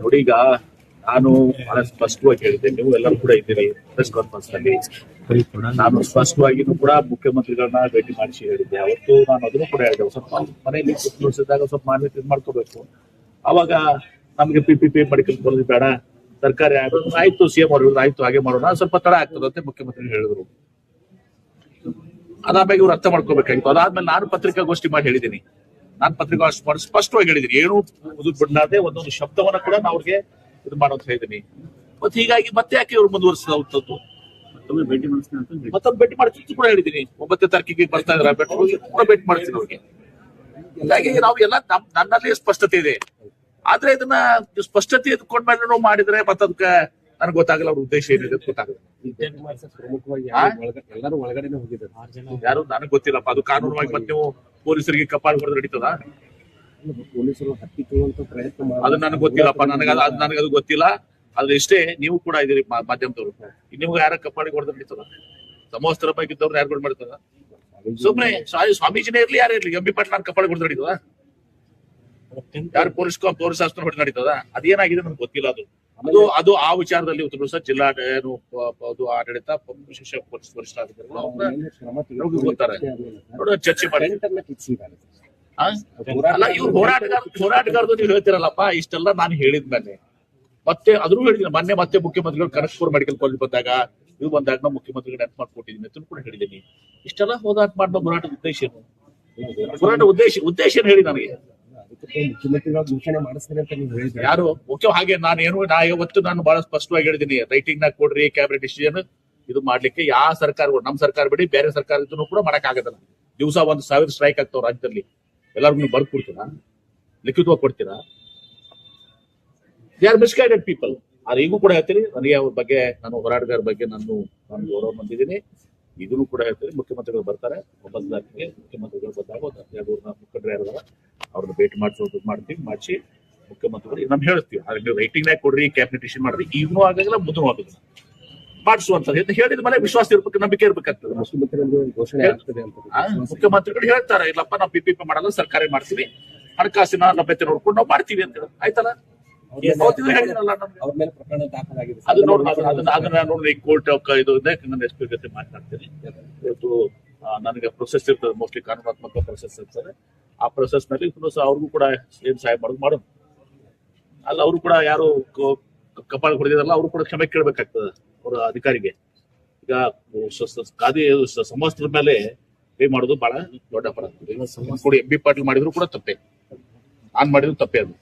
ನೋಡಿ, ಈಗ ನಾನು ಬಹಳ ಸ್ಪಷ್ಟವಾಗಿ ಹೇಳಿದ್ದೆ, ನೀವು ಎಲ್ಲರೂ ಕೂಡ ಇದ್ದೀರಿ ಪ್ರೆಸ್ ಕಾನ್ಫರೆನ್ಸ್ ನಲ್ಲಿ. ನಾನು ಸ್ಪಷ್ಟವಾಗಿನೂ ಕೂಡ ಮುಖ್ಯಮಂತ್ರಿಗಳನ್ನ ಭೇಟಿ ಮಾಡಿಸಿ ಹೇಳಿದ್ದೆ. ಅವತ್ತು ನಾನು ಅದನ್ನು ಕೂಡ ಹೇಳಿದೆ, ಸ್ವಲ್ಪ ಮನೆಯಲ್ಲಿ ಕೂರಿಸಿದಾಗ ಸ್ವಲ್ಪ ಮಾನ್ಯತೆ ಮಾಡ್ಕೋಬೇಕು. ಅವಾಗ ನಮ್ಗೆ PPP ಮೆಡಿಕಲ್ ಕಾಲೇಜ್ ಬೇಡ, ಸರ್ಕಾರಿ ಆಯ್ತು, CM ಅವರು ಆಯ್ತು ಹಾಗೆ ಮಾಡೋಣ, ಸ್ವಲ್ಪ ತಡ ಆಗ್ತದೆ ಅಂತ ಮುಖ್ಯಮಂತ್ರಿ ಹೇಳಿದ್ರು. ಅದಾದ್ಮೇಲೆ ಇವ್ರು ಅರ್ಥ ಮಾಡ್ಕೋಬೇಕಾಗಿತ್ತು. ಅದಾದ್ಮೇಲೆ ನಾನು ಪತ್ರಿಕಾಗೋಷ್ಠಿ ಮಾಡಿ ಹೇಳಿದ್ದೀನಿ. ನಾನು ಪತ್ರಿಕಾಗೋಷ್ಠಿ ಮಾಡಿ ಸ್ಪಷ್ಟವಾಗಿ ಹೇಳಿದ್ದೀನಿ, ಏನು ಬಿಡಲಾದೆ ಒಂದೊಂದು ಶಬ್ದವನ್ನ ಕೂಡ ನಾವು ಅವ್ರಿಗೆ ಇದು ಮಾಡೋ ಅಂತ ಹೇಳಿದ್ದೀನಿ. ಮತ್ತೆ ಹೀಗಾಗಿ ಮತ್ತೆ ಯಾಕೆ ಇವ್ರು ಮುಂದುವರಿಸಿದದ್ದು, ಮತ್ತೊಂದು ಭೇಟಿ ಮಾಡ್ತಿದ್ದು ಕೂಡ ಹೇಳಿದ್ದೀನಿ. 9ನೇ ತಾರೀಕಿಗೆ ಬರ್ತಾ ಇದಾರೆ, ಕೂಡ ಭೇಟಿ ಮಾಡ್ತೀನಿ ಅವ್ರಿಗೆ. ಹೀಗಾಗಿ ನಾವು ಎಲ್ಲ ನನ್ನಲ್ಲಿ ಸ್ಪಷ್ಟತೆ ಇದೆ. ಆದ್ರೆ ಇದನ್ನ ಸ್ಪಷ್ಟತೆ ಎತ್ಕೊಂಡ್ಮೇಲೆ ನಾವು ಮಾಡಿದ್ರೆ ಮತ್ತೆ ಅದಕ್ಕೆ ನನಗೆ ಗೊತ್ತಾಗಲ್ಲ ಅವ್ರ ಉದ್ದೇಶ ಏನಿದೆ ಗೊತ್ತಾಗಲ್ಲ. ಯಾರು ನನಗೆ ಗೊತ್ತಿಲ್ಲಪ್ಪ, ಅದು ಕಾನೂನುವಾಗಿ ಮತ್ತೆ ನೀವು ಪೊಲೀಸರಿಗೆ ಕಪಾಳ ಹೊಡೆದು ನಡೀತದ, ಅದು ನನಗೆ ಗೊತ್ತಿಲ್ಲಪ್ಪ. ನನಗದು ಗೊತ್ತಿಲ್ಲ. ಆದ್ರೆ ಇಷ್ಟೇ, ನೀವು ಕೂಡ ಇದೀರಿ ಮಾಧ್ಯಮದವರು, ನಿಮ್ಗೆ ಯಾರ ಕಪಾಳಿಗೆ ಹೊಡೆದು ನಡೀತದ? ಸಮವಸ್ತ್ರ ಬಗ್ಗಿದ್ದವ್ರು ಯಾರು ಮಾಡ್ತದ? ಸುಮ್ನೆ ಸ್ವಾಮೀಜಿನೇ ಇರ್ಲಿ, ಯಾರೇ ಇರ್ಲಿ, MB ಪಾಟೀಲ್ ನಾನು ಕಪಾಳಿಗೆ ಹೊಡೆದು ನಡೀತದ? ಯಾರು ಪೊಲೀಸ್ ಆಸ್ಪತ್ರೆ ಹೊಡೆದು ನಡೀತದ? ಅದೇನಾಗಿದೆ ನನಗೆ ಗೊತ್ತಿಲ್ಲ. ಅದು ಆ ವಿಚಾರದಲ್ಲಿ ಉತ್ತರ ಸಹ ಜಿಲ್ಲಾ ಆಡಳಿತ ವಿಶೇಷ ಪೊಲೀಸ್ ವರಿಷ್ಠಾಧಿಕಾರಿಗಳು ಗೊತ್ತಾರೆ, ಚರ್ಚೆ ಮಾಡಿ. ಅಲ್ಲ, ಇವ್ರು ಹೋರಾಟಗಾರದು ನೀವು ಹೇಳ್ತಿರಲ್ಲಪ್ಪ, ಇಷ್ಟೆಲ್ಲ ನಾನು ಹೇಳಿದ್ಮೇಲೆ ಮತ್ತೆ ಅದ್ರೂ ಹೇಳಿದ್ದೀನಿ. ಮೊನ್ನೆ ಮತ್ತೆ ಮುಖ್ಯಮಂತ್ರಿಗಳು ಕನಕಪುರ ಮೆಡಿಕಲ್ ಕಾಲೇಜ್ ಬಂದಾಗ ಇವು ಬಂದಾಗ ನಾವು ಮುಖ್ಯಮಂತ್ರಿಗಳು ನೆನಪು ಮಾಡ್ಕೊಟ್ಟಿದ್ದೀನಿ ಅಂತ ಕೂಡ ಹೇಳಿದ್ದೀನಿ. ಇಷ್ಟೆಲ್ಲ ಹೋರಾಟ ಮಾಡೋ ಹೋರಾಟದ ಉದ್ದೇಶ ಏನು? ಉದ್ದೇಶ ಏನು ಹೇಳಿ ನನಗೆ. ಯಾರು ಮುಖ್ಯ ಹಾಗೆ ಇವತ್ತು ನಾನು ಬಹಳ ಸ್ಪಷ್ಟವಾಗಿ ಹೇಳಿದ್ದೀನಿ, ರೈಟಿಂಗ್ ನಾಗ ಕೊಡ್ರಿ ಕ್ಯಾಬಿನೆಟ್ ಡಿಸಿಷನ್ ಇದು ಮಾಡ್ಲಿಕ್ಕೆ. ಯಾವ ಸರ್ಕಾರಗಳು, ನಮ್ ಸರ್ಕಾರ ಬಿಡಿ ಬೇರೆ ಸರ್ಕಾರ ಇದ್ರು ಕೂಡ ಮಾಡಕ್ ಆಗದಲ್ಲ. ದಿವಸ 1000 ಸ್ಟ್ರೈಕ್ ಆಗ್ತಾವ ರಾಜ್ಯದಲ್ಲಿ. ಎಲ್ಲರಿಗೂ ನೀವು ಬರ್ದು ಕೊಡ್ತೀರಾ, ಲಿಖಿತವಾಗಿ ಕೊಡ್ತೀರಾ? They are misguided people. ಆದ್ರೆ ಈಗೂ ಕೂಡ ಹೇಳ್ತೀನಿ, ನನಗೆ ಅವ್ರ ಬಗ್ಗೆ, ನಾನು ಹೋರಾಟಗಾರ ಬಗ್ಗೆ ನಾನು ಗೌರವ ಬಂದಿದ್ದೀನಿ. ಇದನ್ನು ಕೂಡ ಹೇಳ್ತೀನಿ, ಮುಖ್ಯಮಂತ್ರಿಗಳು ಬರ್ತಾರೆ 9ನೇ ತಾರೀಕಿಗೆ. ಮುಖ್ಯಮಂತ್ರಿಗಳು ಬಂದಾಗ 2 ಮುಖಂಡರು ಯಾರಿದಾರ ಅವ್ರನ್ನ ಭೇಟಿ ಮಾಡಿಸಿ ಮುಖ್ಯಮಂತ್ರಿಗಳು ನಮ್ಗೆ ಹೇಳ್ತೀವಿ. ಆದ್ರೆ ರೈಟಿಂಗ್ ನಾಗ ಕೊಡ್ರಿ, ಕ್ಯಾಬಿನೆಟ್ ಡಿಸಿಷನ್ ಮಾಡ್ರಿ, ಈಗನೂ ಆಗಲ್ಲ ಮುಂದೂ ಆಗಲ್ಲ, ಮಾಡಿಸುವಂತ ಹೇಳಿದ ಮೇಲೆ ವಿಶ್ವಾಸ ಇರ್ಬೇಕು, ನಂಬಿಕೆ ಇರ್ಬೇಕಾಗ್ತದೆ. ಮುಖ್ಯಮಂತ್ರಿಗಳು ಹೇಳ್ತಾರೆ, ಇಲ್ಲಪ್ಪ ನಾವು PPP ಮಾಡಲ್ಲ, ಸರ್ಕಾರಿ ಮಾಡ್ತೀವಿ, ಹಣಕಾಸಿನ ಲಭ್ಯತೆ ನೋಡ್ಕೊಂಡು ನಾವು ಮಾಡ್ತೀವಿ ಅಂತ ಹೇಳಿ ಆಯ್ತಲ್ಲ. ಅದನ್ನ ನೋಡ್ರಿ, ಕೋರ್ಟ್ ಇದು ನನ್ನ SP ಜೊತೆ ಮಾತನಾಡ್ತೀನಿ. ಇವತ್ತು ನನಗೆ ಪ್ರೊಸೆಸ್ ಇರ್ತದೆ, ಮೋಸ್ಟ್ಲಿ ಕಾನೂನಾತ್ಮಕ ಪ್ರೊಸೆಸ್ ಇರ್ತದೆ. ಆ ಪ್ರೊಸೆಸ್ ನಲ್ಲಿ ಅವ್ರಿಗೂ ಕೂಡ ಏನ್ ಸಹಾಯ ಮಾಡೋದು ಅಲ್ಲ. ಅವರು ಕೂಡ ಯಾರು ಕಪಾಳ ಹೊಡೆದಿರಲ್ಲ, ಅವರು ಕೂಡ ಕ್ಷಮೆ ಕೇಳ್ಬೇಕಾಗ್ತದೆ ಅವರ ಅಧಿಕಾರಿಗೆ. ಈಗ ಸಮವಸ್ತ್ರದ ಮೇಲೆ ಪೇ ಮಾಡೋದು ಬಹಳ ದೊಡ್ಡ ಅಪರಾಧ. MB ಪಾಟೀಲ್ ಮಾಡಿದ್ರು ಕೂಡ ತಪ್ಪೇ, ನಾನ್ ಮಾಡಿದ್ರು ತಪ್ಪೇ ಅದು.